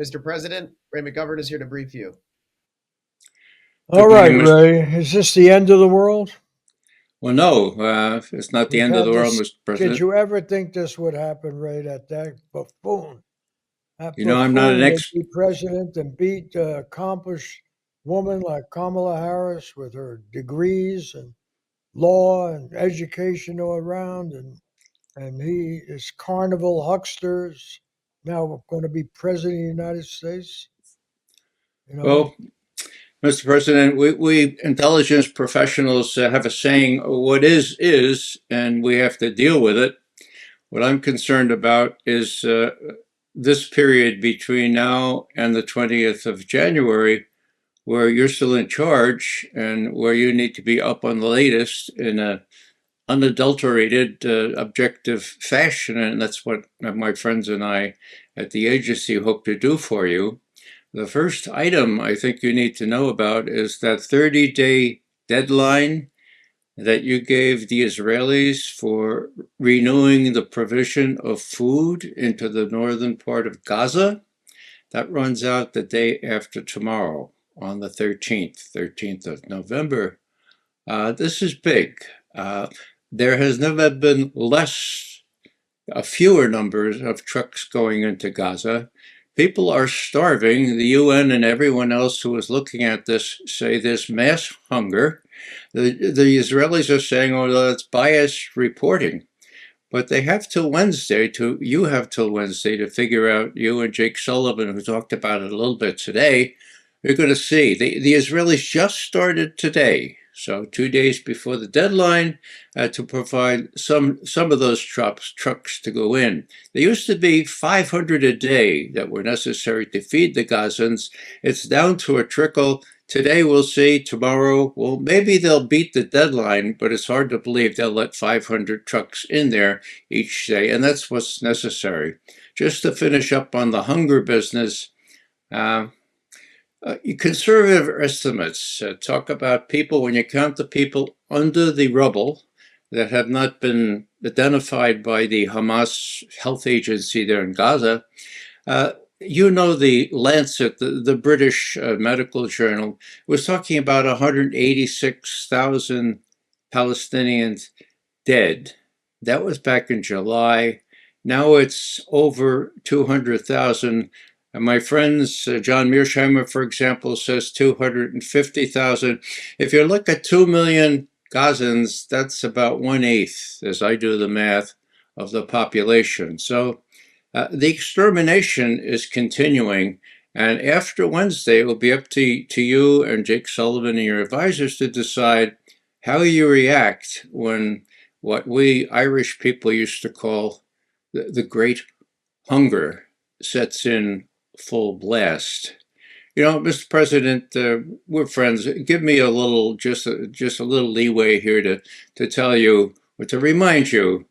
Mr. President, Ray McGovern is here to brief you. All Good right, morning, Mr. Ray. Is this the end of the world? Well, no, it's not the We've end of the had world, this. Mr. Did President. you ever think this would happen, Ray? That You know, I'm not an buffoon would ex. be president and beat an accomplished woman like Kamala Harris with her degrees and law and education all around, and he is carnival hucksters now going to be president of the United States. You know, Well, Mr. President, we intelligence professionals have a saying: "What is, and we have to deal with it." What I'm concerned about is this period between now and the 20th of January, where you're still in charge and where you need to be up on the latest in a unadulterated, objective fashion. And that's what my friends and I at the agency hope to do for you. The first item I think you need to know about is that 30-day deadline that you gave the Israelis for renewing the provision of food into the northern part of Gaza. That runs out the day after tomorrow on the 13th of November. This is big. Uh, there has never been fewer numbers of trucks going into Gaza. People are starving. The UN and everyone else who is looking at this say there's mass hunger. The Israelis are saying, oh, that's biased reporting. But they have till Wednesday you have till Wednesday to figure out, you and Jake Sullivan, who talked about it a little bit today, you're going to see. The Israelis just started today, so 2 days before the deadline, to provide some of those trucks to go in. There used to be 500 a day that were necessary to feed the Gazans. It's down to a trickle. Today we'll see, tomorrow, well, maybe they'll beat the deadline, but it's hard to believe they'll let 500 trucks in there each day, and that's what's necessary. Just to finish up on the hunger business, uh, conservative estimates talk about people, when you count the people under the rubble that have not been identified by the Hamas health agency there in Gaza. You know, the Lancet, the British medical journal, was talking about 186,000 Palestinians dead. That was back in July. Now it's over 200,000. And my friends, John Mearsheimer, for example, says 250,000. If you look at 2 million Gazans, that's about 1/8, as I do the math, of the population. So the extermination is continuing. And after Wednesday, it will be up to you and Jake Sullivan and your advisors to decide how you react when what we Irish people used to call the Great Hunger sets in full blast. You know, Mr. President, we're friends. Give me a little, just a little leeway here to tell you, or to remind you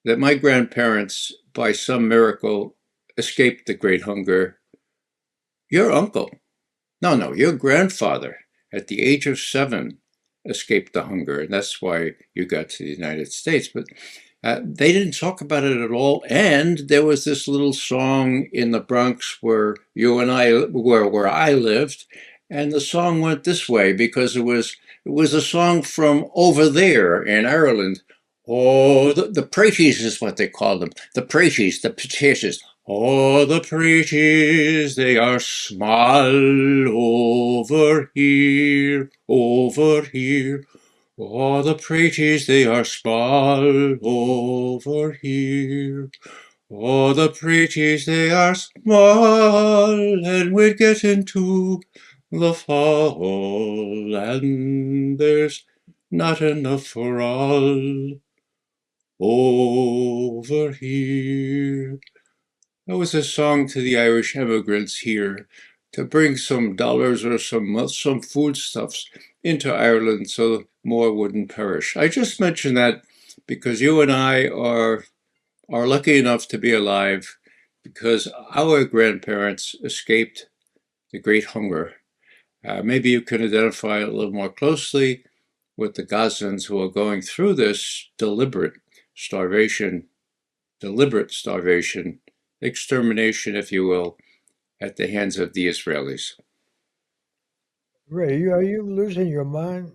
that my grandparents, by some miracle, escaped the Great Hunger. Your uncle, no, your grandfather, at the age of 7, escaped the hunger, and that's why you got to the United States. But they didn't talk about it at all. And there was this little song in the Bronx where you and I, where I lived, and the song went this way because it was a song from over there in Ireland. Oh, the praties is what they call them. The praties, the potatoes. Oh, the praties, they are small over here, over here. Oh, the praties, they are small over here. Oh, the praties, they are small, and we're getting to the fall, and there's not enough for all over here. That was a song to the Irish immigrants here to bring some dollars or some foodstuffs into Ireland so more wouldn't perish. I just mention that because you and I are lucky enough to be alive because our grandparents escaped the Great Hunger. Maybe you can identify a little more closely with the Gazans who are going through this starvation, deliberate starvation, extermination, if you will, at the hands of the Israelis. Ray, are you losing your mind?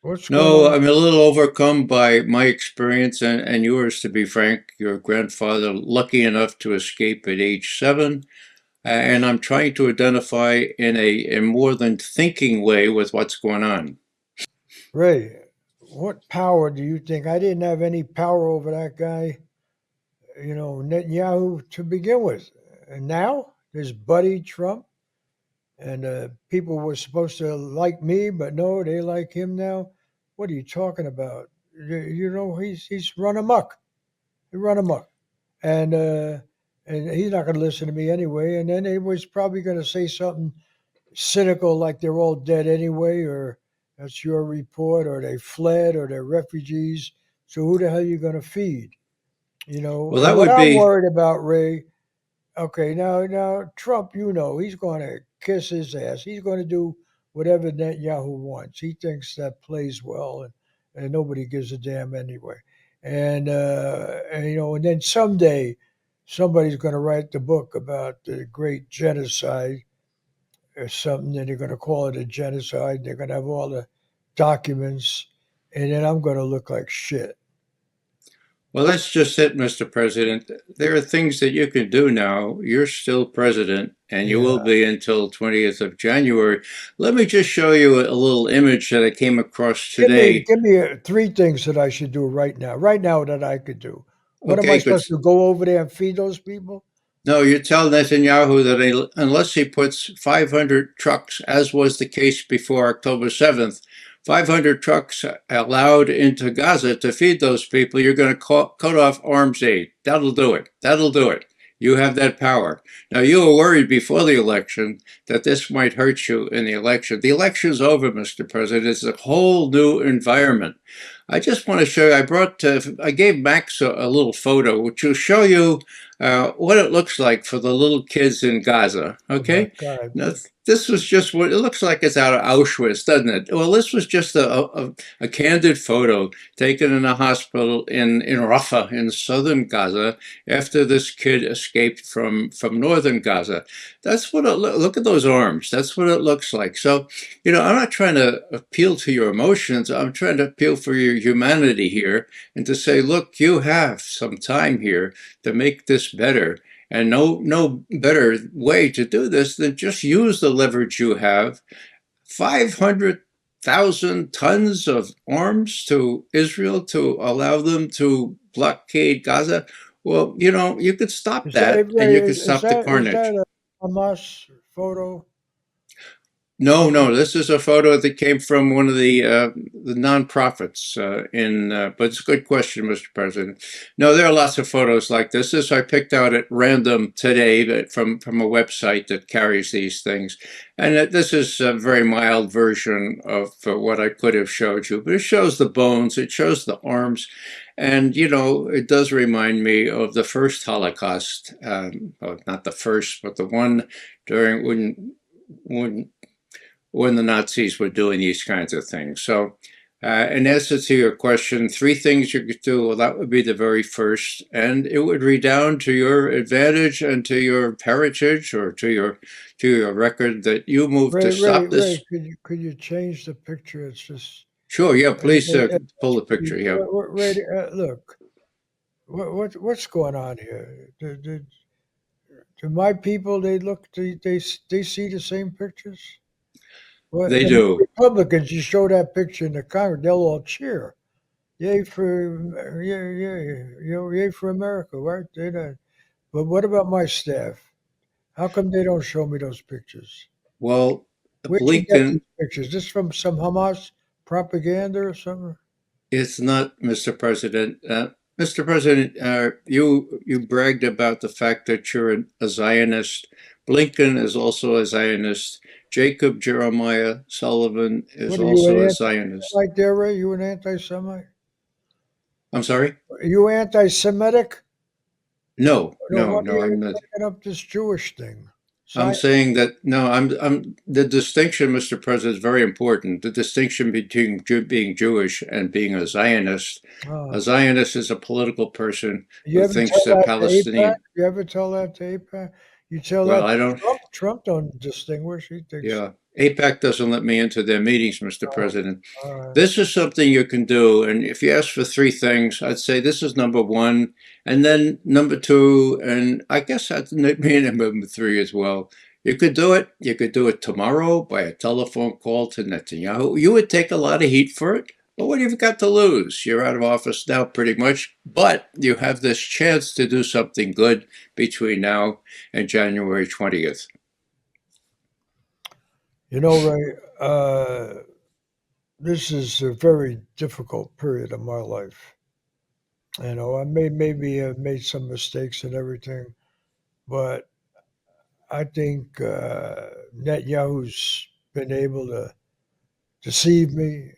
What's going No, on? I'm a little overcome by my experience and yours, to be frank. Your grandfather, lucky enough to escape at age 7, and I'm trying to identify in a more than thinking way with what's going on. Ray, what power do you think? I didn't have any power over that guy, Netanyahu to begin with. And now there's Buddy Trump, and people were supposed to like me, but no, they like him now. What are you talking about? He's run amok. He run amok, and uh, and he's not going to listen to me anyway. And then he was probably going to say something cynical, like they're all dead anyway, or that's your report, or they fled, or they're refugees. So who the hell are you going to feed? Well, And that what would I'm be, worried about, Ray. Okay, now Trump, he's going to kiss his ass. He's going to do whatever Netanyahu wants. He thinks that plays well, and nobody gives a damn anyway. And then someday somebody's going to write the book about the great genocide or something, and they're going to call it a genocide. They're going to have all the documents, and then I'm going to look like shit. well, that's just it, Mr. President. There are things that you can do now. You're still president, and you will Yeah. be until 20th of January. Let me just show you a little image that I came across Give me today. give me three things that I should do right now. Right now that I could do. What am I Okay, good. supposed to go over there and feed those people? No, you tell Netanyahu that unless he puts 500 trucks, as was the case before October 7th, 500 trucks allowed into Gaza to feed those people, you're going to cut off arms aid. That'll do it. That'll do it. You have that power. Now, you were worried before the election that this might hurt you in the election. The election's over, Mr. President. It's a whole new environment. I just want to show you, I gave Max a little photo, which will show you what it looks like for the little kids in Gaza. Oh my Okay, God. now this was just what it looks like. It's out of Auschwitz, doesn't it? Well, this was just a candid photo taken in a hospital in Rafah in southern Gaza after this kid escaped from northern Gaza. That's what look at those arms. That's what it looks like. So, I'm not trying to appeal to your emotions. I'm trying to appeal for your humanity here and to say, look, you have some time here to make this better. And no better way to do this than just use the leverage you have. 500,000 tons of arms to Israel to allow them to blockade Gaza. Well, you could stop Is that that and you Ray, could stop the is carnage. that a Hamas photo? No, no, this is a photo that came from one of the nonprofits but it's a good question, Mr. President. No, there are lots of photos like this. This I picked out at random today from a website that carries these things. And this is a very mild version of what I could have showed you, but it shows the bones, it shows the arms. And, it does remind me of the first Holocaust, well, not the first, but the one during when the Nazis were doing these kinds of things. So, in answer to your question, 3 things you could do, well, that would be the very first, and it would redound to your advantage and to your heritage or to your record that you moved to stop Ray, this. could you change the picture? It's just Sure, yeah, please pull the please, picture. Yeah, Ray, look, what's going on here? Do my people they see the same pictures? Well, they the do. Republicans, you show that picture in the Congress, they'll all cheer. Yay for yay for America, right? They don't. But what about my staff? How come they don't show me those pictures? Well, Where'd you get these Blinken pictures? This from some Hamas propaganda or something? is not, Mr. President. Mr. President, you bragged about the fact that you're a Zionist. Blinken is also a Zionist. Jacob Jeremiah Sullivan is What are you, an also a Zionist. anti-Semite there, Ray? You an anti-Semite? I'm sorry? Are you anti-Semitic? No, No, no, what are no, you I'm not. bringing up this Jewish thing? I'm Science? saying that no, I'm the distinction, Mr. President, is very important. The distinction between being Jewish and being a Zionist. A Oh. Zionist is a political person You who ever thinks tell that that to AIPAC? Palestinian. You ever tell that to AIPAC? You tell Well, that I to don't. Trump. Trump don't distinguish. He thinks, Yeah, APAC doesn't let me into their meetings, Mr. oh, President. all right. This is something you can do, and if you ask for three things, I'd say this is number one, and then number two, and I guess that's maybe number three as well. You could do it. You could do it tomorrow by a telephone call to Netanyahu. You would take a lot of heat for it, but what have you got to lose? You're out of office now, pretty much, but you have this chance to do something good between now and January 20th. You know, Ray, this is a very difficult period of my life. You know, I maybe have made some mistakes and everything, but I think Netanyahu's been able to deceive me.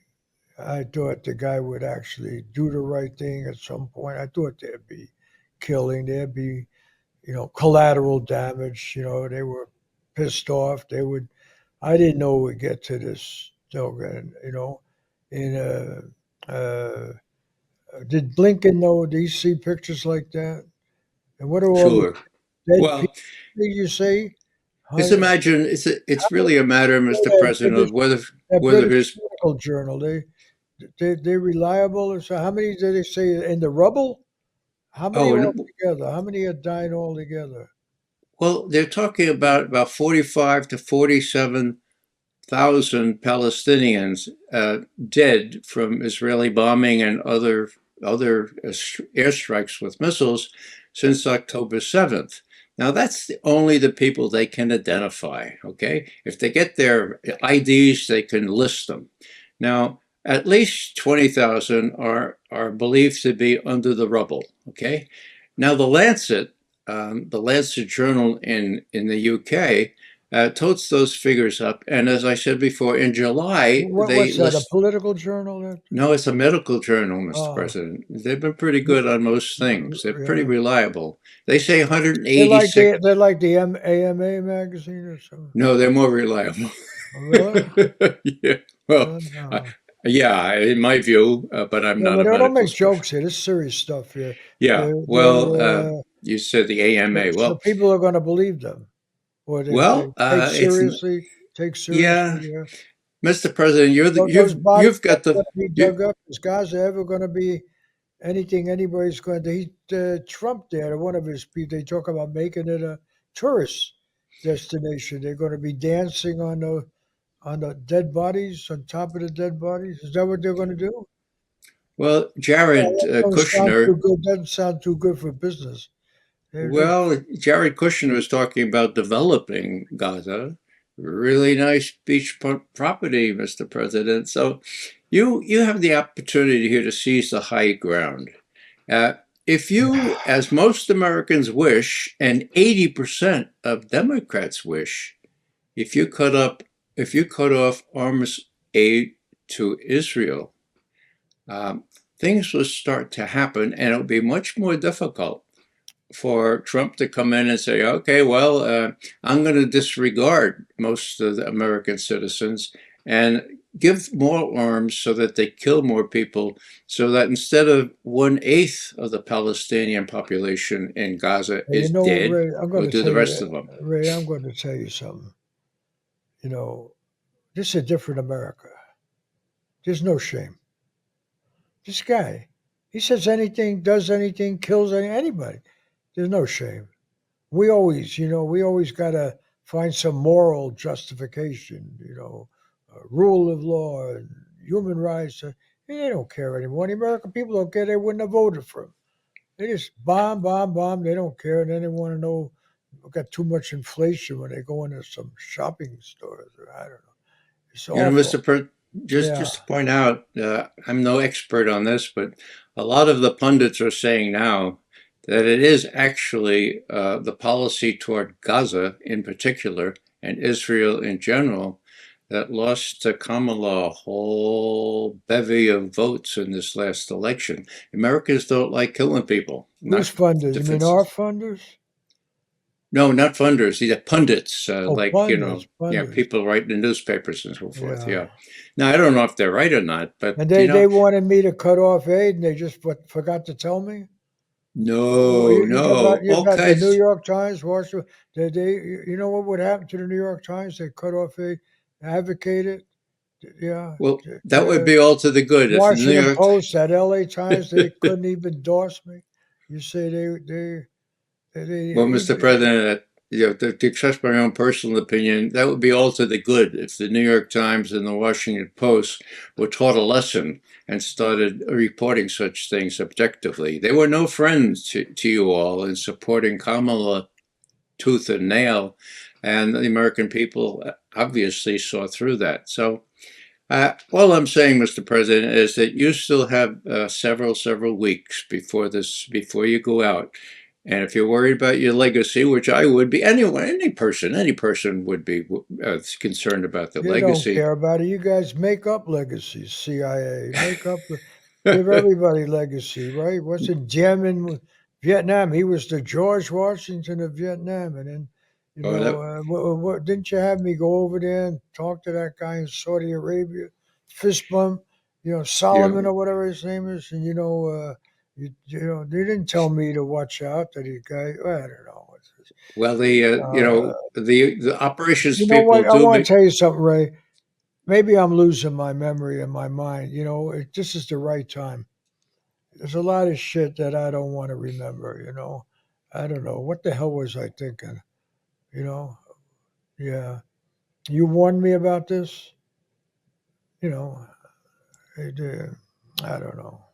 I thought the guy would actually do the right thing at some point. I thought there'd be killing, there'd be, collateral damage. They were pissed off. They would. I didn't know we'd get to this. In did Blinken know? Do you see pictures like that? And what are all the Sure. dead people? Well, Did you say? just How imagine it's really a matter, Mr. that President, British of that whether British his medical journal? They reliable. So how many did they say in the rubble? How many oh and altogether? How many had died altogether? well, they're talking about 45 to 47,000 Palestinians dead from Israeli bombing and other airstrikes with missiles since October 7th. Now that's only the people they can identify. Okay, if they get their IDs, they can list them. Now, at least 20,000 are believed to be under the rubble. Okay, now the Lancet Journal in the UK totes those figures up. And as I said before, in July, they What's that? A list. political journal? That No, it's a medical journal, Mr. oh, President. They've been pretty good on most things. They're pretty yeah. reliable. They say 186. They're like the AMA magazine or something. No, they're more reliable. Oh, really? Yeah. Well, uh, No. yeah, in my view, but I'm Yeah, not but a don't medical make specialist. jokes here. This is serious stuff here. Yeah. Well, They're you said the AMA. so Well, people are going to believe them, or they well, take yeah, seriously. Mr. President, Those bodies you've are got the going to be you. dug up. Is Gaza ever going to be anything anybody's going to? Trump there, one of his people, they talk about making it a tourist destination. They're going to be dancing on the dead bodies, on top of the dead bodies. Is that what they're going to do? Well, Yeah, Jared that don't sound too Kushner. good. Doesn't sound too good for business. They're Well, Jared Kushner was talking about developing Gaza. Really nice beach property, Mr. President. So, you have the opportunity here to seize the high ground. Uh, if you, as most Americans wish, and 80% of Democrats wish, if you cut up, if you cut off arms aid to Israel, um, things will start to happen, and it'll be much more difficult for Trump to come in and say, okay, well, I'm going to disregard most of the American citizens and give more arms so that they kill more people, so that instead of 1/8 of the Palestinian population in Gaza is dead, Ray, I'm going we'll to do tell the you, rest of them. Ray, I'm going to tell you something. You know, this is a different America. There's no shame. This guy, he says anything, does anything, kills anybody. There's no shame. We always got to find some moral justification, rule of law and human rights. They don't care anymore. The American people don't care. They wouldn't have voted for him. They just bomb, bomb, bomb. They don't care. And then they want to know, we've got too much inflation when they go into some shopping stores. Or I don't know. It's You know, awful. Mr. Yeah. Just to point out, I'm no expert on this, but a lot of the pundits are saying now that it is actually the policy toward Gaza in particular and Israel in general that lost to Kamala a whole bevy of votes in this last election. Americans don't like killing people, Who's not funders? You mean our defenses. funders? No, not funders. These are pundits, Oh, yeah, pundits. people write in newspapers and so forth. Yeah. Yeah. Now I don't know if they're right or not, but And they wanted me to cut off aid and they just forgot to tell me? Oh, No, no, you all got the New kinds. York Times, Washington. You know what would happen to the New York Times? They cut off a advocated. Yeah, Well, that would yeah. be all to the good if the New Washington York. Post, that L.A. Times, they couldn't even endorse me. You say they Well, Mr. even, President, to express my own personal opinion, that would be all to the good if the New York Times and the Washington Post were taught a lesson and started reporting such things objectively. They were no friends to you all in supporting Kamala tooth and nail, and the American people obviously saw through that. So, all I'm saying, Mr. President, is that you still have several weeks before you go out. And if you're worried about your legacy, which I would be, anyone, any person would be concerned about the you don't legacy. care about it. You guys make up legacies, CIA. Give everybody legacy, right? Wasn't Diem in Vietnam? He was the George Washington of Vietnam. And then, Oh, that, didn't you have me go over there and talk to that guy in Saudi Arabia? Fist bump, Solomon you or whatever his name is. And, they didn't tell me to watch out that he guy, I don't know. well, Uh, the operations you know people what? I do want make. to tell you something, Ray. Maybe I'm losing my memory and my mind. This is the right time. There's a lot of shit that I don't want to remember. I don't know. What the hell was I thinking? You know? Yeah. You warned me about this? You know, it, I don't know.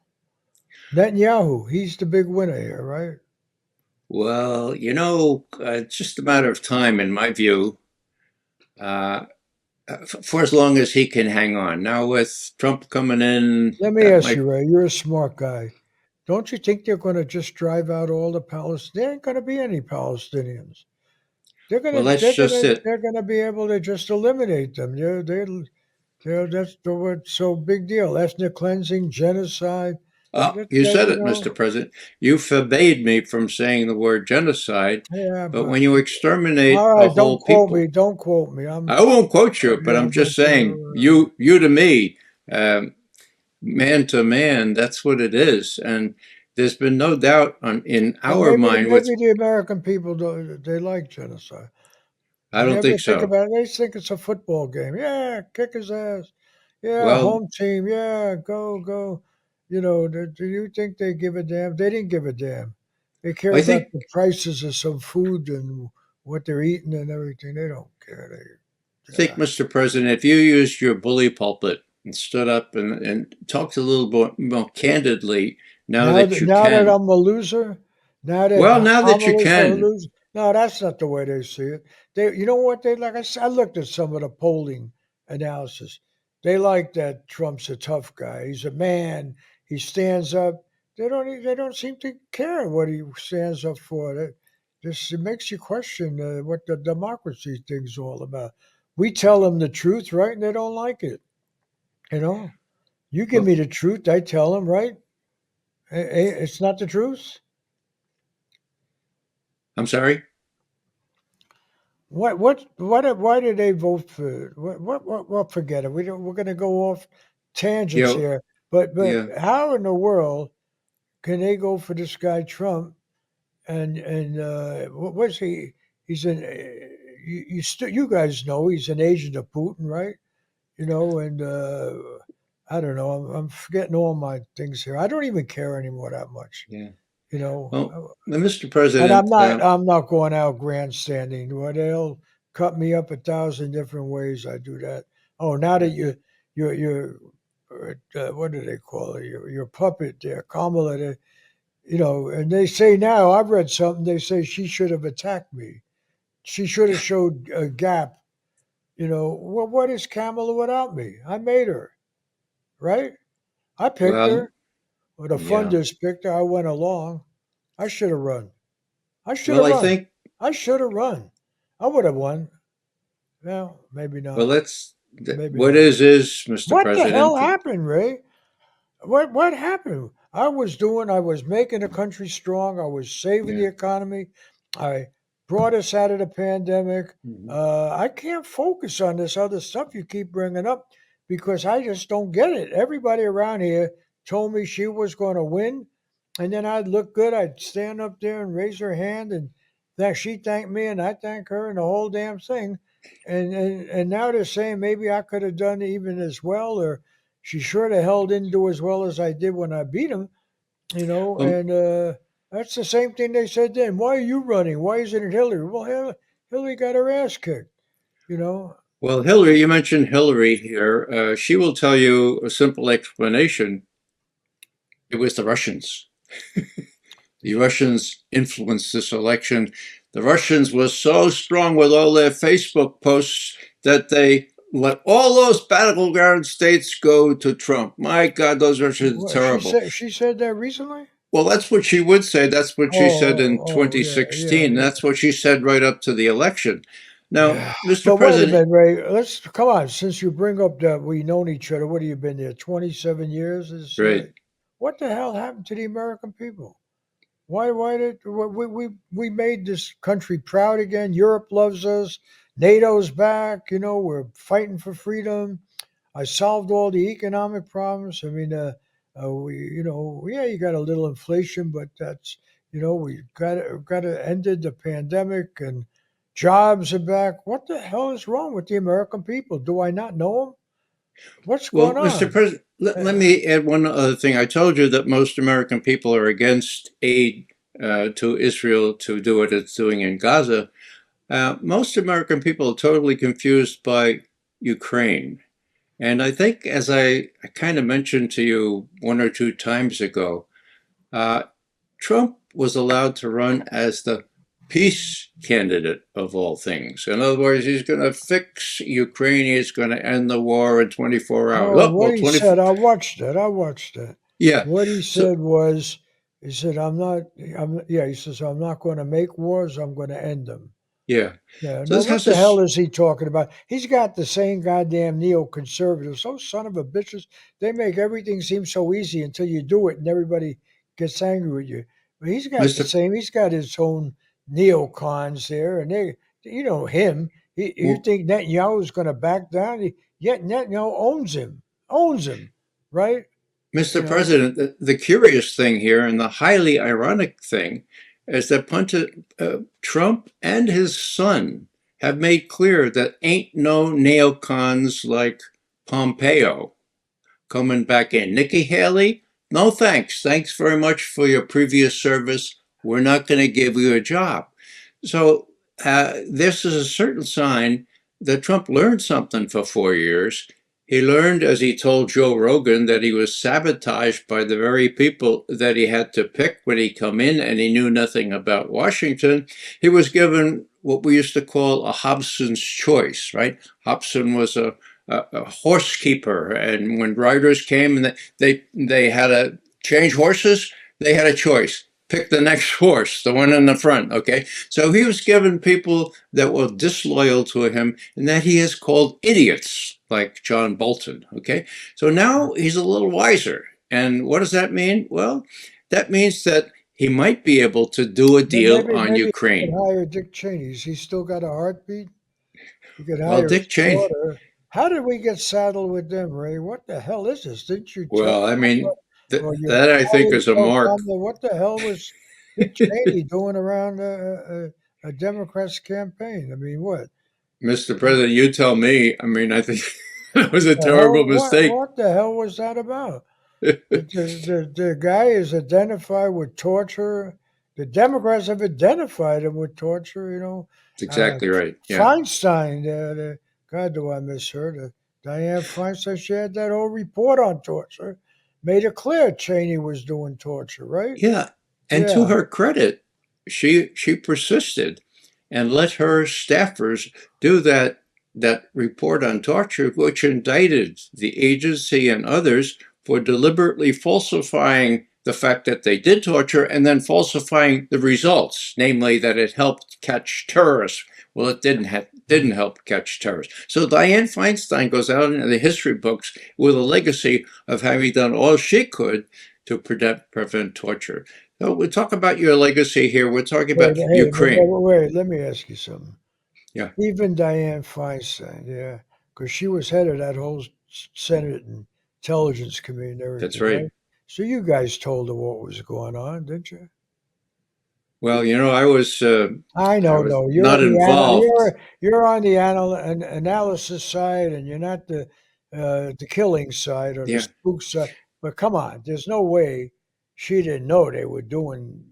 Netanyahu, he's the big winner here, right? Well, it's just a matter of time, in my view, uh, for as long as he can hang on. Now, with Trump coming in, Let me that ask might. you, Ray, you're a smart guy. Don't you think they're going to just drive out all the Palestinians? There ain't going to be any Palestinians. Well, that's just it. They're gonna be able to just eliminate them. That's what's so big deal. Ethnic cleansing, genocide. You That, said it, Mr. President. You forbade me from saying the word genocide, yeah, but but when you exterminate all a right. Don't whole quote me. people, Don't quote me. I won't quote you, but Yeah, I'm but just saying, you to me, man to man, that's what it is. And there's been no doubt in well, our mind with, maybe the American people do, they like genocide. I You don't ever think think so. about it? They think it's a football game. Yeah, kick his ass. Yeah, Well, home team. Yeah, go, go. Do you think they give a damn? They didn't give a damn. They care I about think the prices of some food and what they're eating and everything. They don't care. Yeah. Mr. President, if you used your bully pulpit and stood up and talked a little bit more candidly now that you Now that can, I'm a loser, now that well, now that you Kamala's a can, loser, no, that's not the way they see it. You know what they like? I looked at some of the polling analysis. They like that Trump's a tough guy. He's a man. He stands up. They don't seem to care what he stands up for. It makes you question what the democracy thing's all about. We tell them the truth, right, and they don't like it. You know, you give well, me the truth, I tell them, right? It's not the truth. I'm sorry. Why did they vote for well, forget it. We're going to go off tangents You know, here. But yeah, how in the world can they go for this guy Trump and what was he? He's an you guys know he's an agent of Putin, right? And I don't know. I'm forgetting all my things here. I don't even care anymore that much. yeah. You know, Well, uh, Mr. And President, I'm not going out grandstanding. Well, they'll cut me up 1,000 different ways. I do that. Oh, now that yeah. you're what do they call it? Your puppet there, Kamala. And they say now I've read something. They say she should have attacked me. She should have showed a gap. Well, what is Kamala without me? I made her, right? I picked Well, her. Or the yeah. funders picked her. I went along. I should have run. I should Well, have I run. think, I should have run. I would have won. No, maybe well, not. that's Maybe what not. is, Mr. What the hell President. happened, Ray? What happened? I was making the country strong. I was saving the Yeah. economy. I brought us out of the pandemic. Mhm. I can't focus on this other stuff you keep bringing up because I just don't get it. Everybody around here told me she was going to win, and then I'd look good. I'd stand up there and raise her hand, and that she thanked me, and I thank her, and the whole damn thing. And now they're saying maybe I could have done even as well, or she sure the hell didn't do as well as I did when I beat him, Well, and that's the same thing they said then. Why are you running? Why isn't it Hillary? Well, Hillary got her ass kicked, you know. well, Hillary, you mentioned Hillary here. She will tell you a simple explanation. It was the Russians. The Russians influenced this election. The Russians were so strong with all their Facebook posts that they let all those battleground states go to Trump. My God, those Russians are What terrible. she said that recently. Well, that's what she would say. That's what she said in Yeah, yeah, 2016. yeah. That's what she said right up to the election. Now, Yeah. Mr. But wait a President, minute, Ray. Let's come on. Since you bring up that we known each other, what have you been there? 27 years. Is right? what the hell happened to the American people? Why did we made this country proud again? Europe loves us. NATO's back. We're fighting for freedom. I solved all the economic problems. I mean, yeah, you got a little inflation, but that's, we got to ended the pandemic and jobs are back. What the hell is wrong with the American people? Do I not know them? What's Well, going Mr. on? President, let Uh, me add one other thing. I told you that most American people are against aid to Israel to do what it's doing in Gaza. Most American people are totally confused by Ukraine. And I think, as I kind of mentioned to you one or two times ago, uh, Trump was allowed to run as the peace candidate of all things. In other words, he's going to fix Ukraine. He's going to end the war in 24 hours. oh, Oh, what well, he 20. said, I watched that. I watched that. Yeah. What he So, said was, he said, yeah, he says, I'm not going to make wars. I'm going to end them. yeah. Yeah. So Now, this what has the hell this, is he talking about? He's got the same goddamn neoconservatives. Those son of a bitches. They make everything seem so easy until you do it, and everybody gets angry with you. But he's got the Mr. same. He's got his own neocons there, and him. You Well, think Netanyahu is going to back down? Yet Netanyahu owns him, right? You Mr. know. President, the curious thing here and the highly ironic thing is that Trump and his son have made clear that ain't no neocons like Pompeo coming back in. Nikki Haley, no thanks. Thanks very much for your previous service. We're not going to give you a job. So this is a certain sign that Trump learned something for 4 years. He learned, as he told Joe Rogan, that he was sabotaged by the very people that he had to pick when he come in, and he knew nothing about Washington. He was given what we used to call a Hobson's choice, right? Hobson was a horse keeper, and when riders came and they had to change horses, they had a choice: pick the next horse, the one in the front. Okay, so he was given people that were disloyal to him, and that he has called idiots, like John Bolton. Okay, so now he's a little wiser, and what does that mean? Well, that means that he might be able to do a deal on Maybe he Ukraine. could hire Dick Cheney. He's still got a heartbeat. You could Well, hire Dick his Cheney. daughter. How did we get saddled with them, Ray? What the hell is this? Didn't you tell Well, I mean, or your that I think colleague is a tell mark. Kamala what the hell was Dick Cheney doing around a Democrat's campaign? I mean, what? Mr. President, you tell me. I mean, I think that was a The hell? terrible mistake. What the hell was that about? The guy is identified with torture. The Democrats have identified him with torture. That's Uh, exactly right. Yeah. Feinstein, God, do I miss her? Diane Feinstein, she had that whole report on torture, made it clear Cheney was doing torture, right? Yeah. And to Yeah. her credit, she persisted and let her staffers do that report on torture, which indicted the agency and others for deliberately falsifying the fact that they did torture and then falsifying the results, namely that it helped catch terrorists. Well, it didn't help catch terrorists. So Dianne Feinstein goes out into the history books with a legacy of having done all she could to prevent torture. So we talk about your legacy here. We're talking Wait, about hey, Ukraine. wait, let me ask you something. Yeah, Even Diane Feinstein, yeah, because she was head of that whole Senate and Intelligence Committee and that's everything, right. right? So you guys told her what was going on, didn't you? Well, I was I I know, was no, not involved. you're on the analysis side, and you're not the killing side or the Yeah. spook side. But come on, there's no way she didn't know they were doing,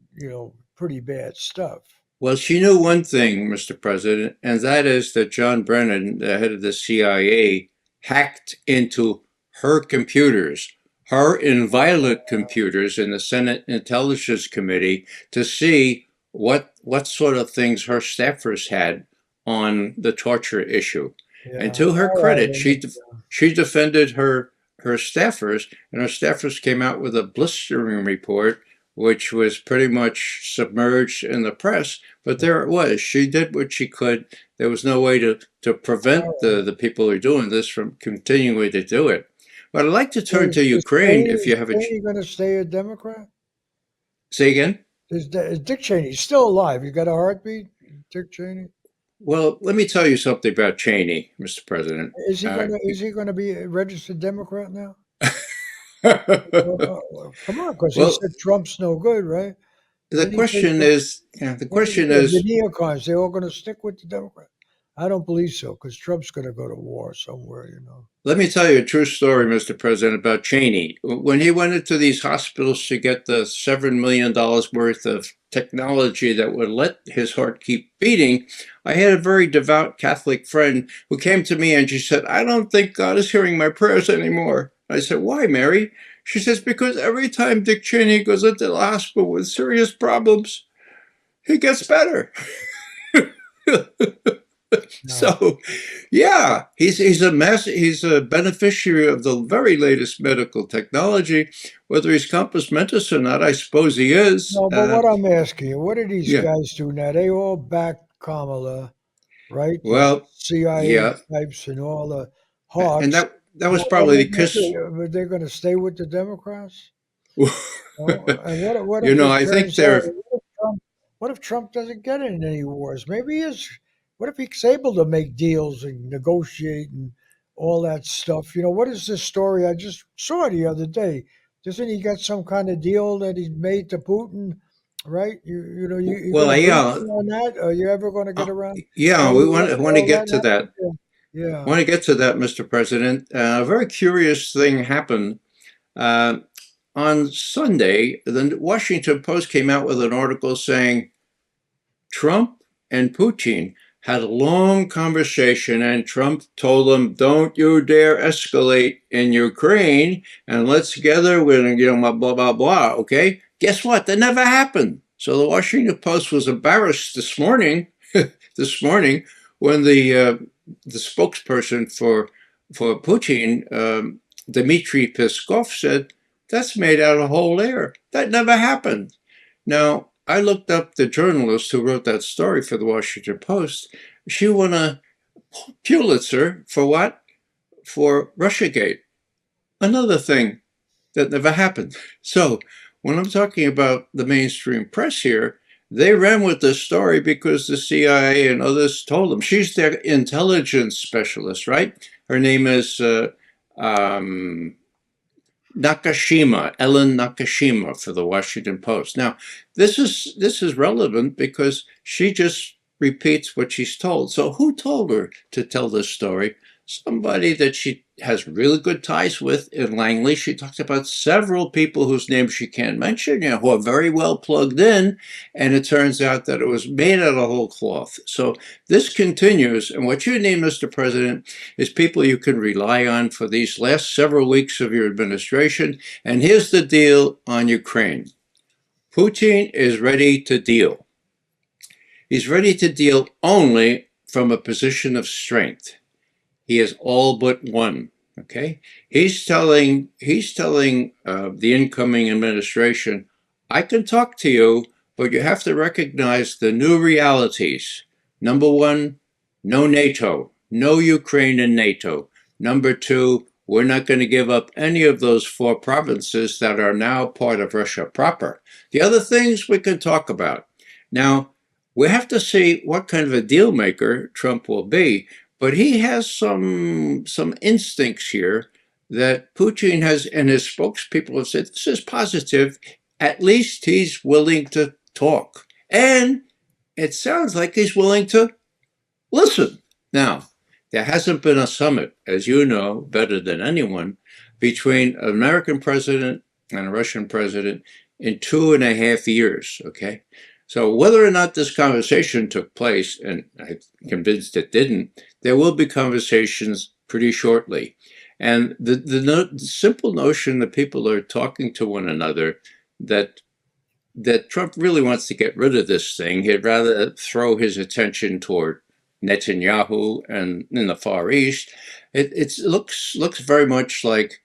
pretty bad stuff. Well, she knew one thing, Mr. President, and that is that John Brennan, the head of the CIA, hacked into her computers, her inviolate computers in the Senate Intelligence Committee to see what sort of things her staffers had on the torture issue. And Yeah, to her all right. credit, she defended her staffers, and her staffers came out with a blistering report, which was pretty much submerged in the press. But there it was. She did what she could. There was no way to prevent All the people who are doing this from continuing to do it. But I'd like to turn right. to Ukraine if you have Is Cheney going to stay a Democrat? say again. Is Dick Cheney still alive? You got a heartbeat, Dick Cheney? Well, let me tell you something about Cheney, Mr. President. Is he gonna be a registered Democrat now? Well, Come on, because he said Trump's no good, right? the Didn't he say question Trump? is, the What question the is, neocons? They all going to stick with the Democrat? I don't believe so, because Trump's going to go to war somewhere. let me tell you a true story, Mr. President, about Cheney. When he went into these hospitals to get the $7 million worth of technology that would let his heart keep beating, I had a very devout Catholic friend who came to me and she said, "I don't think God is hearing my prayers anymore." I said, "Why, Mary?" She says, "Because every time Dick Cheney goes into the hospital with serious problems, he gets better." No. So, yeah, he's a beneficiary of the very latest medical technology. Whether he's compos mentis or not, I suppose he is. No, but what I'm asking you, what do these Yeah. guys do now? They all back Kamala, right? The Well, CIA yeah, types and all the and hawks. that was probably the kiss. But they're going to stay with the Democrats? And what if I it think turns out? they're What if Trump doesn't get in any wars? Maybe he is. What if he's able to make deals and negotiate and all that stuff? What is this story? I just saw the other day. Doesn't he got some kind of deal that he made to Putin? Right? You're going well, to brief yeah, me on that? Are you ever going to get uh, around yeah. We any want to all get that to that. happened? Yeah. Want to get to that, Mr. President. A very curious thing happened. Uh, on Sunday, the Washington Post came out with an article saying Trump and Putin had a long conversation, and Trump told them, "Don't you dare escalate in Ukraine, and let's together with blah blah blah." Okay, guess what? That never happened. So the Washington Post was embarrassed this morning. This morning, when the spokesperson for Putin, Dmitry Peskov, said that's made out of whole air. That never happened. Now, I looked up the journalist who wrote that story for the Washington Post. She won a Pulitzer for what? For Russiagate. Another thing that never happened. So, when I'm talking about the mainstream press here, they ran with this story because the CIA and others told them. She's their intelligence specialist, right? Her name is Nakashima, Ellen Nakashima for the Washington Post. Now, this is relevant because she just repeats what she's told. So who told her to tell this story? Somebody that she has really good ties with in Langley. She talks about several people whose names she can't mention, who are very well plugged in, and it turns out that it was made out of whole cloth. So this continues, and what you need, Mr. President, is people you can rely on for these last several weeks of your administration. And here's the deal on Ukraine. Putin is ready to deal. He's ready to deal only from a position of strength. He has all but won. Okay, he's telling the incoming administration, "I can talk to you, but you have to recognize the new realities. Number one, no NATO, no Ukraine in NATO. Number two, we're not going to give up any of those 4 provinces that are now part of Russia proper. The other things we can talk about. Now, we have to see what kind of a deal maker Trump will be, but he has some instincts here that Putin has, and his spokespeople have said, this is positive. At least he's willing to talk. And it sounds like he's willing to listen. Now, there hasn't been a summit, as you know better than anyone, between an American president and a Russian president in 2.5 years, okay? So whether or not this conversation took place, and I'm convinced it didn't, there will be conversations pretty shortly. And the simple notion that people are talking to one another, that Trump really wants to get rid of this thing. He'd rather throw his attention toward Netanyahu and in the Far East. It looks very much like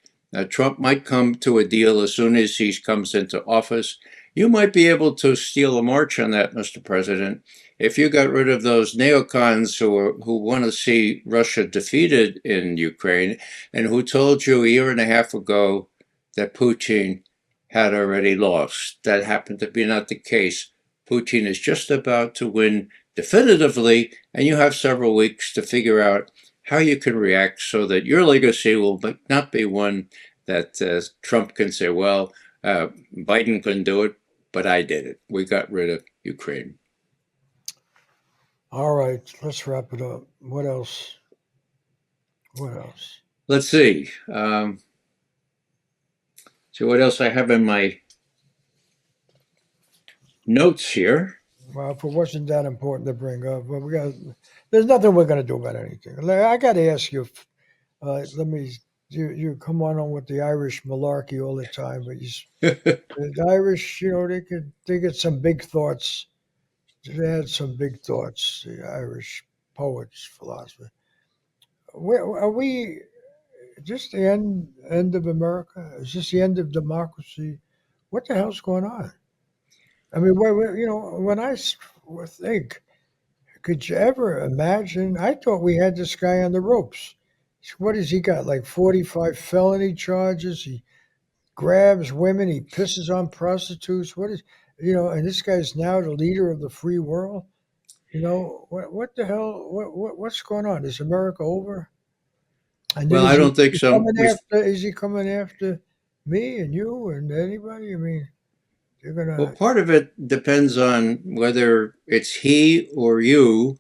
Trump might come to a deal as soon as he comes into office. You might be able to steal a march on that, Mr. President, if you got rid of those neocons who want to see Russia defeated in Ukraine and who told you a year and a half ago that Putin had already lost. That happened to be not the case. Putin is just about to win definitively, and you have several weeks to figure out how you can react so that your legacy will not be one that Trump can say, well, Biden couldn't do it, but I did it. We got rid of Ukraine. All right, let's wrap it up. What else? What else? Let's see. So what else I have in my notes here? Well, if it wasn't that important to bring up, but there's nothing we're going to do about anything. I got to ask you, you come on with the Irish malarkey all the time, but the Irish, they get some big thoughts. They had some big thoughts, the Irish poets, philosophers. Are we just the end of America? Is this the end of democracy? What the hell's going on? I mean, when I think, could you ever imagine? I thought we had this guy on the ropes. What has he got? Like 45 felony charges? He grabs women. He pisses on prostitutes. And this guy's now the leader of the free world. What the hell? What's going on? Is America over? And then Well, I don't think so. Is he coming after me and you and anybody? I mean, you're gonna. Well, part of it depends on whether it's he or you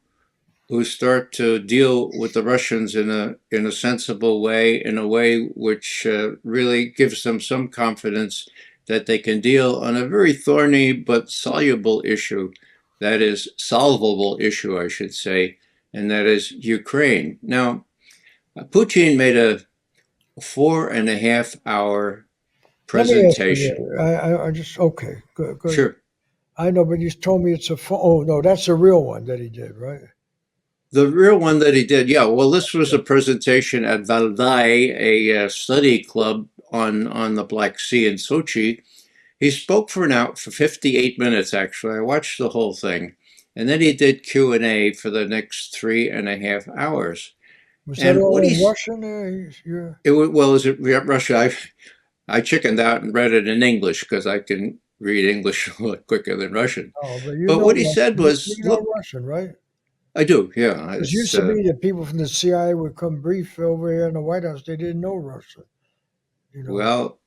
who start to deal with the Russians in a sensible way, in a way which really gives them some confidence that they can deal on a very thorny but soluble issue, that is, solvable issue, I should say, and that is Ukraine. Now, Putin made a 4.5-hour presentation. I just okay, good. Sure. I know, but you told me it's oh no, that's a real one that he did, right? The real one that he did, yeah. Well, this was a presentation at Valdai, a study club on the Black Sea in Sochi. He spoke for 58 minutes, actually. I watched the whole thing. And then he did Q&A for the next 3.5 hours. Was that all in Russian? Well, is it Russia? I chickened out and read it in English because I can read English a lot quicker than Russian. Oh, but what he said was, you know Russian, right? I do, yeah. It used to be that people from the CIA would come brief over here in the White House. They didn't know Russian. Well,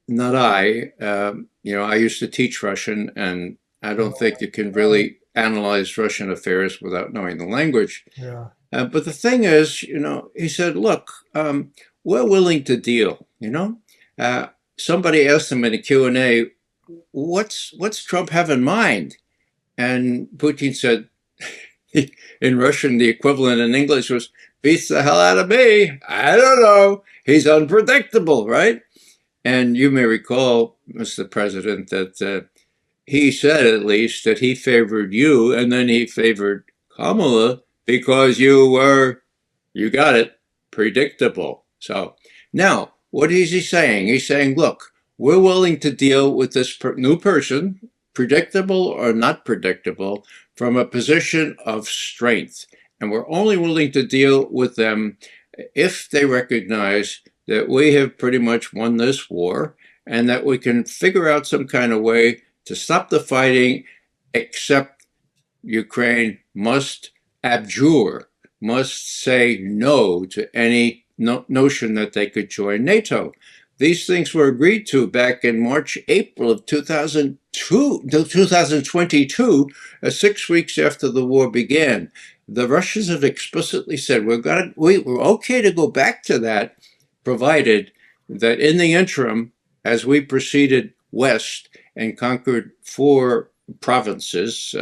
not I. I used to teach Russian, and I don't think you can really analyze Russian affairs without knowing the language. Yeah. But the thing is, he said, look, we're willing to deal, Somebody asked him in a Q&A, what's Trump have in mind? And Putin said, in Russian, the equivalent in English was, beats the hell out of me. I don't know. He's unpredictable, right? And you may recall, Mr. President, that he said at least that he favored you and then he favored Kamala because you got it, predictable. So now, what is he saying? He's saying, look, we're willing to deal with this new person, predictable or not predictable, from a position of strength. And we're only willing to deal with them if they recognize that we have pretty much won this war and that we can figure out some kind of way to stop the fighting, except Ukraine must abjure, must say no to any notion that they could join NATO. These things were agreed to back in March, April of 2022, 6 weeks after the war began. The Russians have explicitly said we're okay to go back to that, provided that in the interim, as we proceeded west and conquered 4 provinces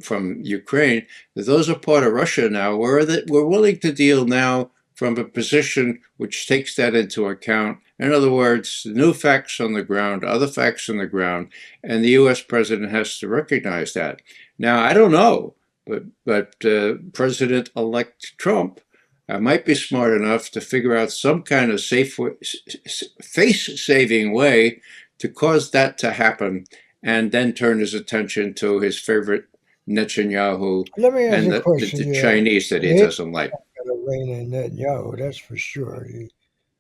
from Ukraine, those are part of Russia now. We're willing to deal now from a position which takes that into account. In other words, new facts on the ground, other facts on the ground, and the U.S. president has to recognize that. Now, I don't know, but President-elect Trump might be smart enough to figure out some kind of face-saving way to cause that to happen, and then turn his attention to his favorite Netanyahu Let me ask and you a the question. Chinese that he doesn't like. Rein in Netanyahu, that's for sure.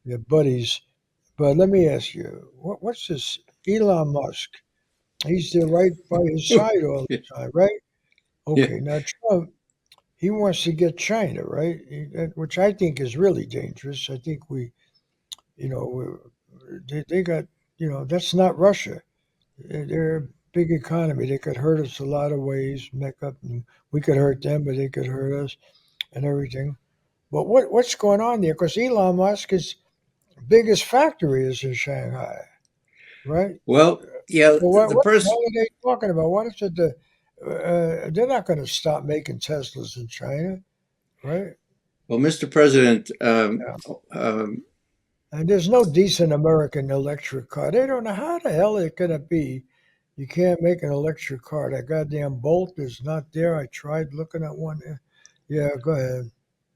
Your buddies. But let me ask you, what's this Elon Musk? He's there right by his side all the time, right? Yeah. Okay, now Trump, he wants to get China, right? Which I think is really dangerous. I think they got, that's not Russia. They're a big economy. They could hurt us a lot of ways, and we could hurt them, but they could hurt us and everything. But what's going on there? Because Elon Musk's biggest factory is in Shanghai, right? Well, yeah, So the what the person. hell are they talking about? What is it? They're not going to stop making Teslas in China, right? Well, Mr. President, Yeah. And there's no decent American electric car. They don't know how the hell it going to be. You can't make an electric car. That goddamn Bolt is not there. I tried looking at one. Yeah, go ahead.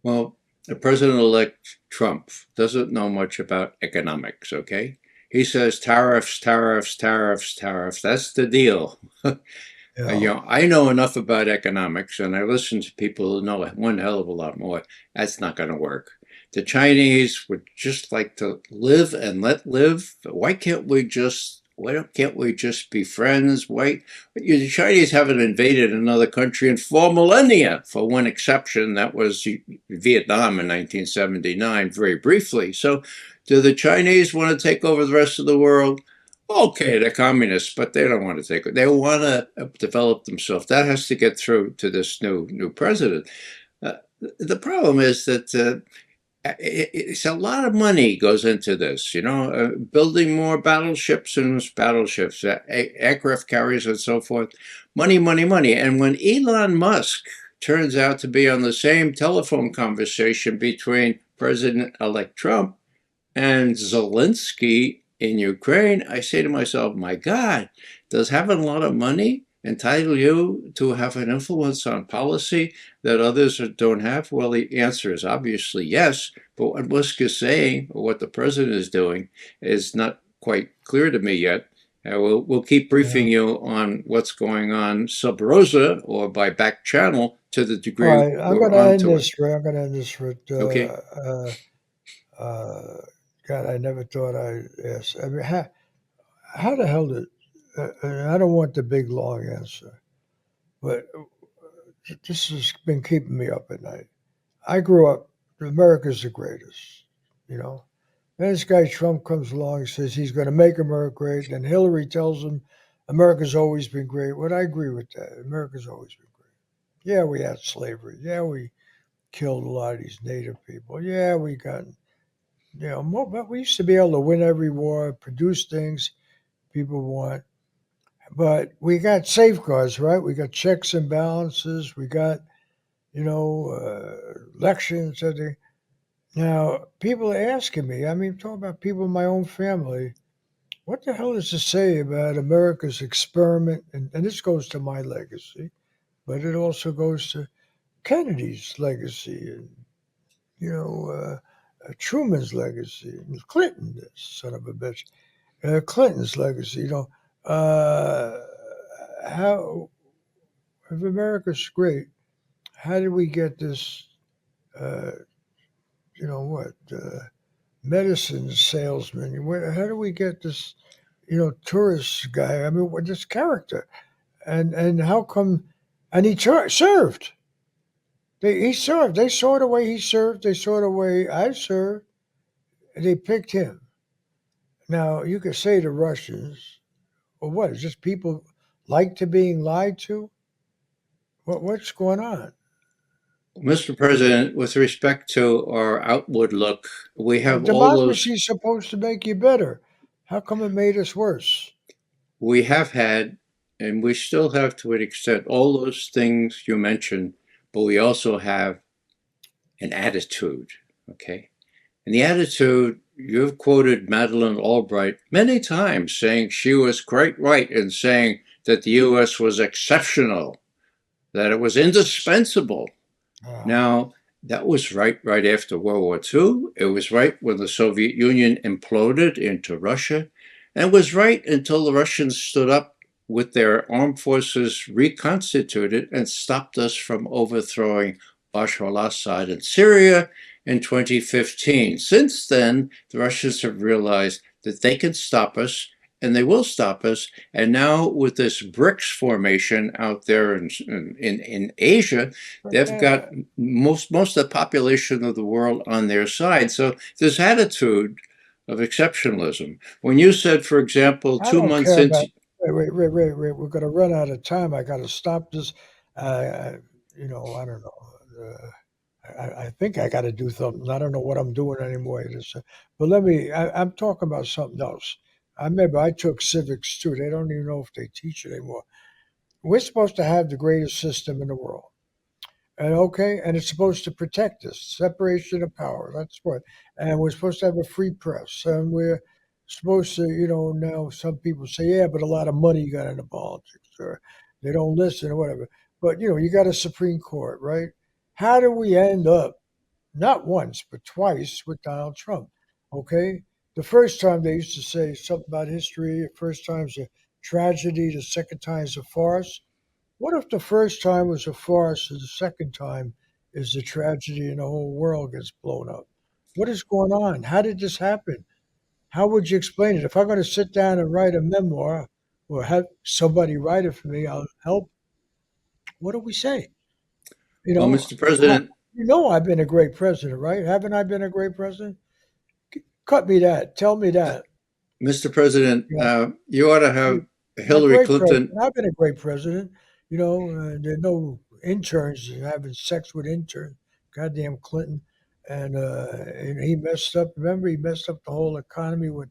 well, the President-elect Trump doesn't know much about economics, okay? He says tariffs, tariffs, tariffs, tariffs. That's the deal. Yeah. I know enough about economics, and I listen to people who know one hell of a lot more. That's not going to work. The Chinese would just like to live and let live. Why can't we just be friends? Why the Chinese haven't invaded another country in 4 millennia, for one exception. That was Vietnam in 1979, very briefly. So, do the Chinese want to take over the rest of the world? Okay, they're communists, but they don't want to take it. They want to develop themselves. That has to get through to this new president. The problem is that it's a lot of money goes into this. Building more battleships and battleships, aircraft carriers, and so forth. Money, money, money. And when Elon Musk turns out to be on the same telephone conversation between President-elect Trump and Zelensky in Ukraine, I say to myself, my God, does having a lot of money entitle you to have an influence on policy that others don't have? Well, the answer is obviously yes. But what Musk is saying, or what the president is doing, is not quite clear to me yet. We'll keep briefing you on what's going on sub rosa or by back channel to the degree All right, I'm we're going to end onto it. this. I'm going to end this with. Okay. God, I never thought I'd ask. I mean, how the hell did? I don't want the big long answer, but this has been keeping me up at night. I grew up. America's the greatest, you know. Then this guy Trump comes along and says he's going to make America great. Then Hillary tells him America's always been great. Well, I agree with that. America's always been great. Yeah, we had slavery. Yeah, we killed a lot of these native people. Yeah, we got, more, but we used to be able to win every war, produce things people want. But we got safeguards, right? We got checks and balances. We got, elections. Everything. Now, people are asking me, talking about people in my own family, what the hell does this say about America's experiment? And this goes to my legacy, but it also goes to Kennedy's legacy and, Truman's legacy, and Clinton, this son of a bitch, Clinton's legacy, how, if America's great, how did we get this, uh, medicine salesman? How do we get this, tourist guy? What this character? And how come? And he served. He served. They saw the way he served. They saw the way I served. And they picked him. Now you could say the Russians, well, what? Is just people like to being lied to? What's going on? Mr. President, with respect to our outward look, we have all those, Democracy is supposed to make you better. How come it made us worse? we have had, and we still have to an extent, all those things you mentioned, but we also have an attitude, okay? And the attitude, you've quoted Madeleine Albright many times saying she was quite right in saying that the U.S. was exceptional, that it was indispensable. Now, that was right after World War II. It was right when the Soviet Union imploded into Russia. And it was right until the Russians stood up with their armed forces reconstituted and stopped us from overthrowing Bashar al-Assad in Syria in 2015. Since then, the Russians have realized that they can stop us and they will stop us. And now with this BRICS formation out there in Asia, they've got most of the population of the world on their side. So this attitude of exceptionalism. When you said, for example, I two don't months care about. into, Wait. We're going to run out of time. I got to stop this. I don't know. I think I got to do something. I don't know what I'm doing anymore. But I'm talking about something else. I remember I took civics too. They don't even know if they teach it anymore. We're supposed to have the greatest system in the world. And okay, and it's supposed to protect us, separation of power. That's what. And we're supposed to have a free press. And we're supposed to, now some people say, yeah, but a lot of money got into politics, or they don't listen or whatever. But, you got a Supreme Court, right? How do we end up, not once, but twice with Donald Trump? Okay. The first time they used to say something about history, the first time's a tragedy, the second time's a farce. What if the first time was a farce and the second time is a tragedy and the whole world gets blown up? What is going on? How did this happen? How would you explain it? If I'm going to sit down and write a memoir or have somebody write it for me, I'll help. What do we say? You well, know, Mr. I, President, I've been a great president, right? Haven't I been a great president? Cut me that. Tell me that. Mr. President, You know, you ought to hey, have a Hillary great president. Clinton. I've been a great president. There are no interns having sex with interns. Goddamn Clinton, and he messed up. Remember, he messed up the whole economy with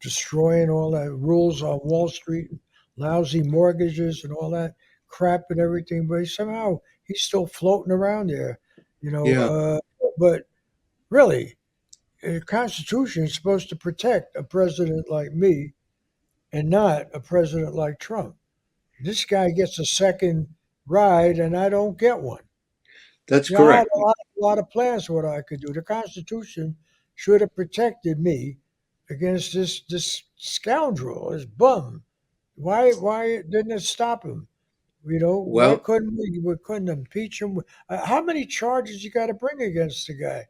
destroying all the rules on Wall Street, lousy mortgages, and all that crap and everything. But somehow he's still floating around there. You know, Yeah, uh, but really, the Constitution is supposed to protect a president like me and not a president like Trump. This guy gets a second ride, and I don't get one. that's Yeah, I had correct. a lot of plans for what I could do. The Constitution should have protected me against this scoundrel, this bum. Why didn't it stop him? Why Well, couldn't we couldn't impeach him? How many charges you got to bring against the guy?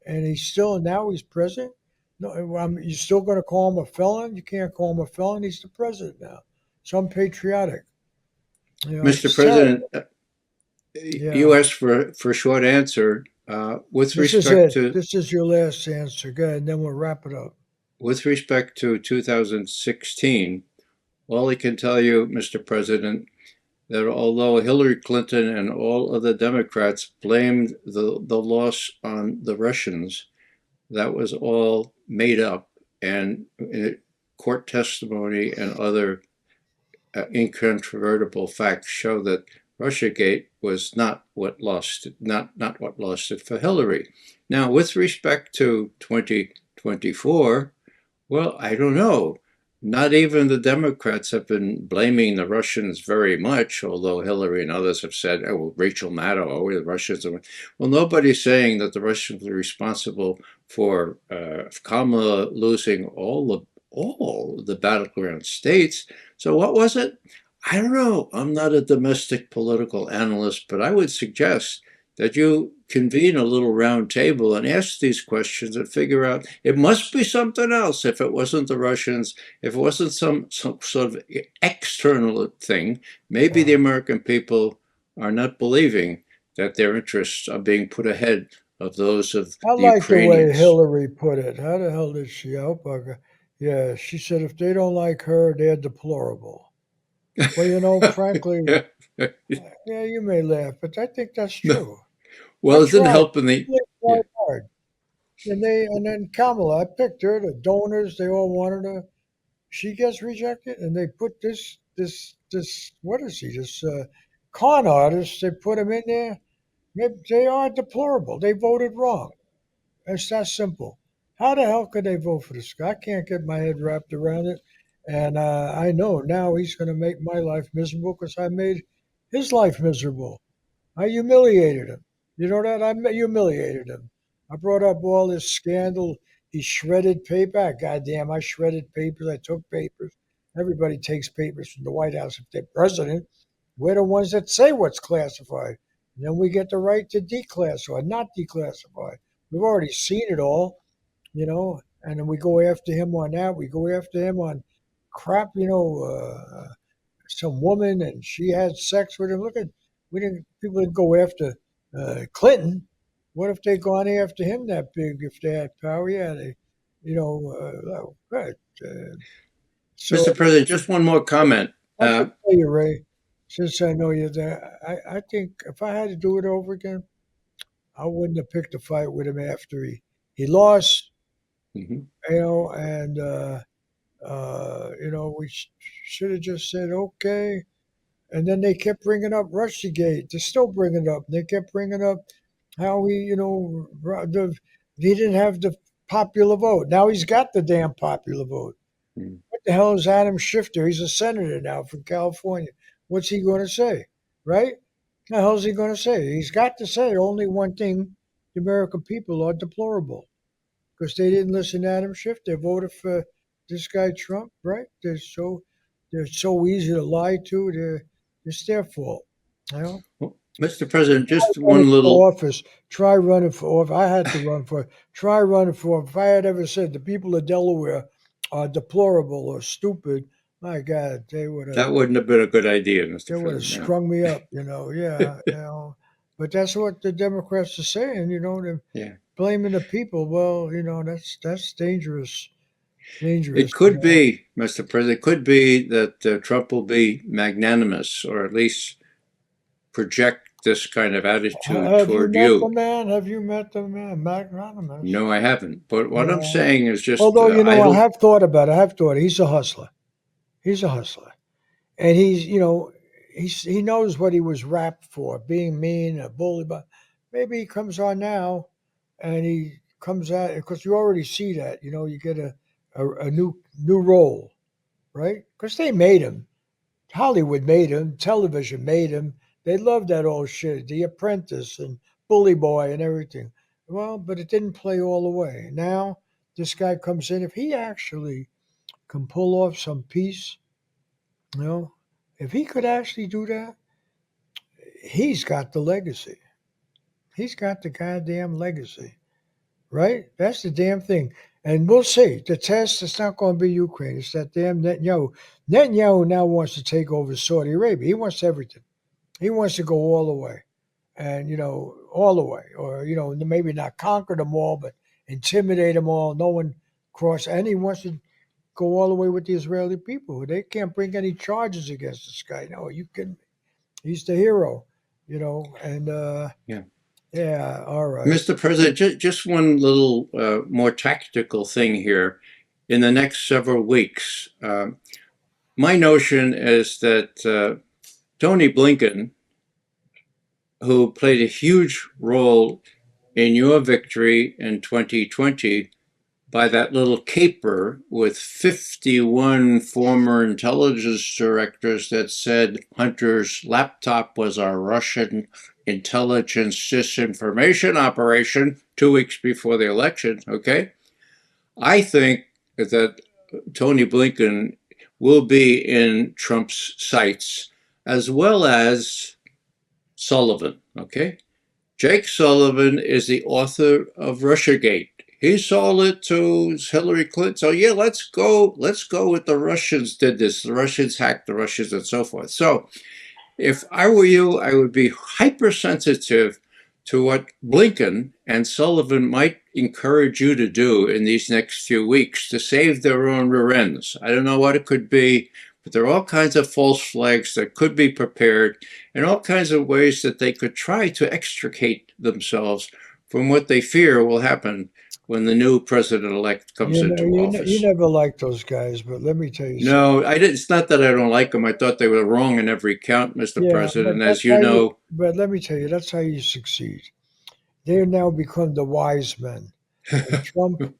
And now he's president. No, you're still going to call him a felon? You can't call him a felon. He's the president now. So I'm patriotic. Mr. It's terrible. President, Yeah. you asked for a short answer with This is respect it. to This is your last answer. Good. And then we'll wrap it up. 2016. All I can tell you, Mr. President, that although Hillary Clinton and all other Democrats blamed the loss on the Russians, that was all made up, and court testimony and other incontrovertible facts show that Russiagate was not what lost it, not what lost it for Hillary. Now, with respect to 2024, well, I don't know. Not even the Democrats have been blaming the Russians very much, although Hillary and others have said, oh, well, Rachel Maddow, oh, the Russians are. Well, nobody's saying that the Russians are responsible for Kamala losing all the battleground states. So what was it? I don't know. I'm not a domestic political analyst, but I would suggest that you convene a little round table and ask these questions and figure out it must be something else. If it wasn't the Russians, if it wasn't some sort of external thing, maybe the Yeah. American people are not believing that their interests are being put ahead of those of I the like the way Ukrainians. Hillary put it. How the hell did she? I hope I got, yeah, she said if they don't like her, they're deplorable. Well, frankly, yeah, you may laugh, but I think that's true. I Well, it didn't tried. help in the I yeah. tried hard. And then Kamala, I picked her. The donors, they all wanted her. She gets rejected, and they put this. What is he? This con artist. They put him in there. They are deplorable. They voted wrong. It's that simple. How the hell could they vote for this guy? I can't get my head wrapped around it. And I know now he's going to make my life miserable because I made his life miserable. I humiliated him. You know that? I humiliated him. I brought up all this scandal. He shredded paper. Goddamn, I shredded papers. I took papers. Everybody takes papers from the White House if they're president. We're the ones that say what's classified. And then we get the right to declassify, not declassify. We've already seen it all, and then we go after him on that. We go after him on crap, some woman and she had sex with him. Look at people didn't go after Clinton. What if they gone after him that big if they had power? Yeah, good. So Mr. President, just one more comment. I can tell you, Ray, since I know you're there, I think if I had to do it over again, I wouldn't have picked a fight with him after he lost, Mhm. and we should have just said okay. And then they kept bringing up Russiagate. They're still bringing it up. They kept bringing up how he didn't have the popular vote. Now he's got the damn popular vote. Mm. What the hell is Adam Schifter? He's a senator now from California. What's he going to say? Right? The hell's he going to say? He's got to say only one thing: the American people are deplorable because they didn't listen to Adam Schiff. They voted for this guy Trump, right? They're so easy to lie to. It's their fault. You know. Well, Mr. President, just Running one for little office. Try running for office. I had to run for. Try running for. If I had ever said the people of Delaware are deplorable or stupid, my God, they would have. that wouldn't have been a good idea, They Mr. would have President. strung me up. Yeah. But that's what the Democrats are saying. They're Yeah. blaming the people. Well, that's dangerous. It Dangerous. could be, Mr. President, it could be that Trump will be magnanimous or at least project this kind of attitude Have you toward met the you. man? Have you met the man, Magnanimous? No, I haven't. But what I'm Yeah. saying is just, Although I I don't, have thought about it. I have thought he's a hustler. He's a hustler, and he knows what he was rapped for, being mean, a bully. But maybe he comes on now, and he comes out because you already see that. You get a new role, right? Because they made him. Hollywood made him. Television made him. They loved that old shit, The Apprentice and Bully Boy and everything. Well, but it didn't play all the way. Now this guy comes in. If he actually can pull off some peace, you know, if he could actually do that, he's got the legacy. He's got the goddamn legacy, right? That's the damn thing. And we'll see. The test is not going to be Ukraine. It's that damn Netanyahu. Netanyahu now wants to take over Saudi Arabia. He wants everything. He wants to go all the way. And, all the way. Or, maybe not conquer them all, but intimidate them all. No one cross. And he wants to go all the way with the Israeli people. They can't bring any charges against this guy. No, you can. He's the hero, and yeah. yeah, all right. Mr. President, just one little more tactical thing here. In the next several weeks, my notion is that Tony Blinken, who played a huge role in your victory in 2020 by that little caper with 51 former intelligence directors that said Hunter's laptop was a Russian intelligence disinformation operation 2 weeks before the election, okay? I think that Tony Blinken will be in Trump's sights, as well as Sullivan, okay? Jake Sullivan is the author of Russiagate. He sold it to Hillary Clinton. So yeah, let's go with the Russians did this. The Russians hacked the Russians and so forth. So if I were you, I would be hypersensitive to what Blinken and Sullivan might encourage you to do in these next few weeks to save their own rear ends. I don't know what it could be, but there are all kinds of false flags that could be prepared and all kinds of ways that they could try to extricate themselves from what they fear will happen when the new president-elect comes into You office. never liked those guys, but let me tell you something. No, I did. It's not that I don't like them. I thought they were wrong in every count, Mr. Yeah, President. As you know, but let me tell you, that's how you succeed. They have now become the wise men. And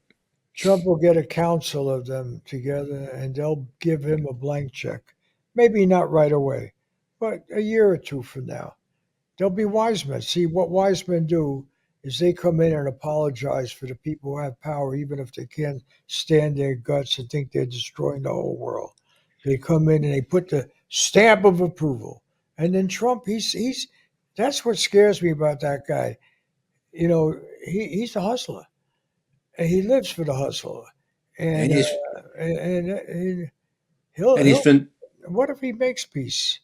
Trump will get a council of them together and they'll give him a blank check. Maybe not right away, but a year or two from now. They'll be wise men. See, what wise men do is they come in and apologize for the people who have power, even if they can't stand their guts and think they're destroying the whole world. They come in and they put the stamp of approval. And then Trump, he's that's what scares me about that guy. You know, he's a hustler and he lives for the hustle. And and he's and and he's he'll been what if he makes peace?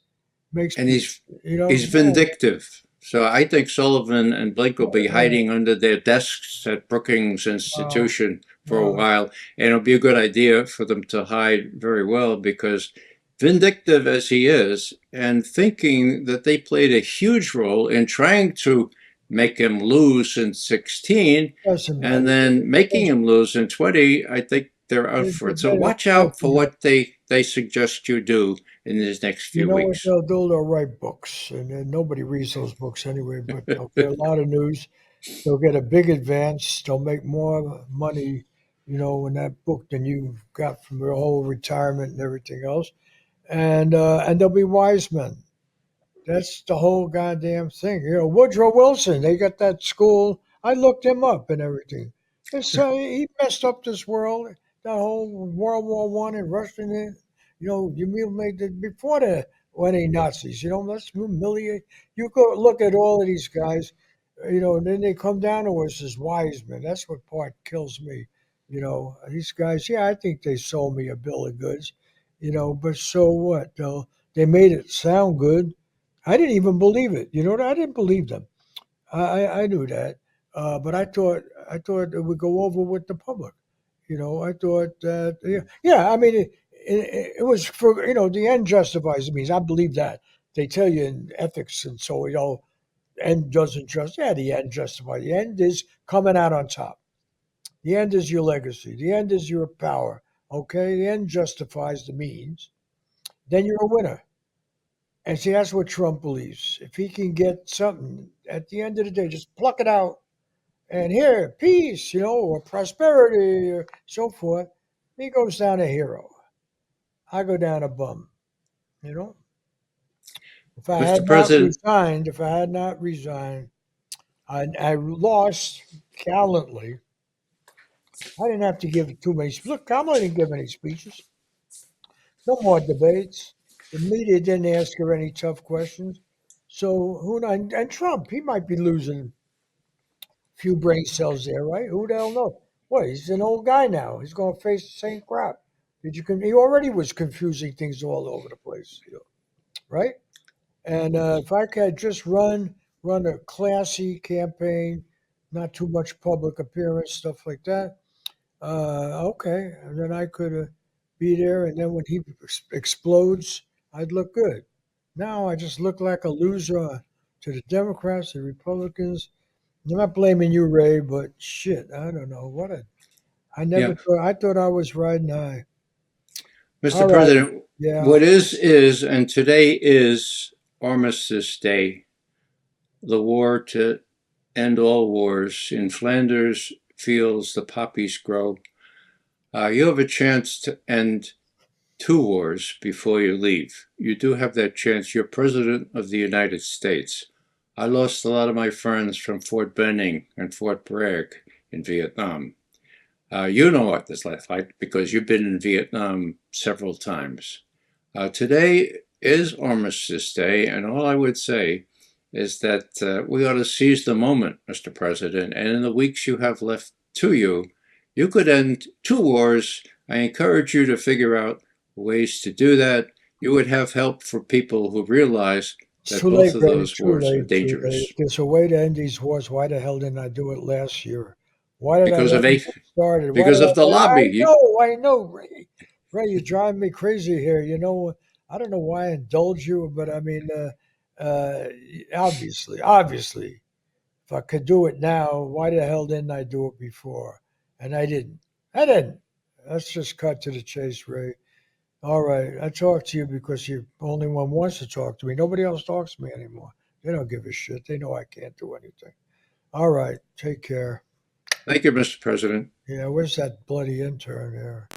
Makes and peace. You know, he's vindictive. So I think Sullivan and Blake will be uh, hiding under their desks at Brookings uh, Institution for a uh, while, and it'll be a good idea for them to hide very well because vindictive as he is, and thinking that they played a huge role in trying to make him lose in 16 doesn't and matter. then making him lose in 20, I think they're out for it. So watch out for what they suggest you do in these next You few know what weeks. they'll do? They'll write books, and then nobody reads those books anyway. But they'll get a lot of news. They'll get a big advance. They'll make more money, in that book than you got from your whole retirement and everything else. And they'll be wise men. That's the whole goddamn thing. Woodrow Wilson, they got that school. I looked him up and everything. He messed up this world. That whole World War I and Russian, you made it before the any Nazis. Let's humiliate. You go look at all of these guys, and then they come down to us as wise men. That's what part kills me. These guys. Yeah, I think they sold me a bill of goods. But so what? They made it sound good. I didn't even believe it. You know what? I didn't believe them. I knew that, but I thought it would go over with the public. I thought that yeah. I mean, it was for the end justifies the means. I believe that they tell you in ethics, and so end doesn't just the end justifies. The end is coming out on top. The end is your legacy. The end is your power. Okay, the end justifies the means. Then you're a winner. And see, that's what Trump believes. If he can get something at the end of the day, just pluck it out and here, peace, or prosperity or so forth, he goes down a hero. I go down a bum, you know. Mr. President, If I had not resigned, I lost gallantly. I didn't have to give too many. Look, Kamala didn't give any speeches. No more debates. The media didn't ask her any tough questions. So who knows? And Trump, he might be losing few brain cells there, right? Who the hell knows? What? He's an old guy now. He's going to face the same crap. He already was confusing things all over the place, right? And if I could just run a classy campaign, not too much public appearance, stuff like that. Okay, and then I could be there. And then when he explodes, I'd look good. Now I just look like a loser to the Democrats, the Republicans. I'm not blaming you, Ray, but shit, I don't know I never yeah, thought. I thought I was riding high. All Mr. right, President, yeah, what and today is Armistice Day, the war to end all wars. In Flanders fields the poppies grow. You have a chance to end two wars before you leave. You do have that chance. You're President of the United States. I lost a lot of my friends from Fort Benning and Fort Bragg in Vietnam. You know what this is like because you've been in Vietnam several times. Today is Armistice Day, and all I would say is that we ought to seize the moment, Mr. President, and in the weeks you have left to you, you could end two wars. I encourage you to figure out ways to do that. you would have help for people who realize It's that too both late, of Ray. those Too wars are late. Too late. dangerous. If there's a way to end these wars, why the hell didn't I do it last year? Why did I Because let of them a get started? Why because did of the lobby. I know, Ray. Ray, you're driving me crazy here. You know, I don't know why I indulge you, but I mean, uh, obviously, if I could do it now, why the hell didn't I do it before? And I didn't. I didn't. Let's just cut to the chase, Ray. All right, I talk to you because you're the only one who wants to talk to me. Nobody else talks to me anymore. They don't give a shit. They know I can't do anything. All right, take care. Thank you, Mr. President. Yeah, where's that bloody intern here?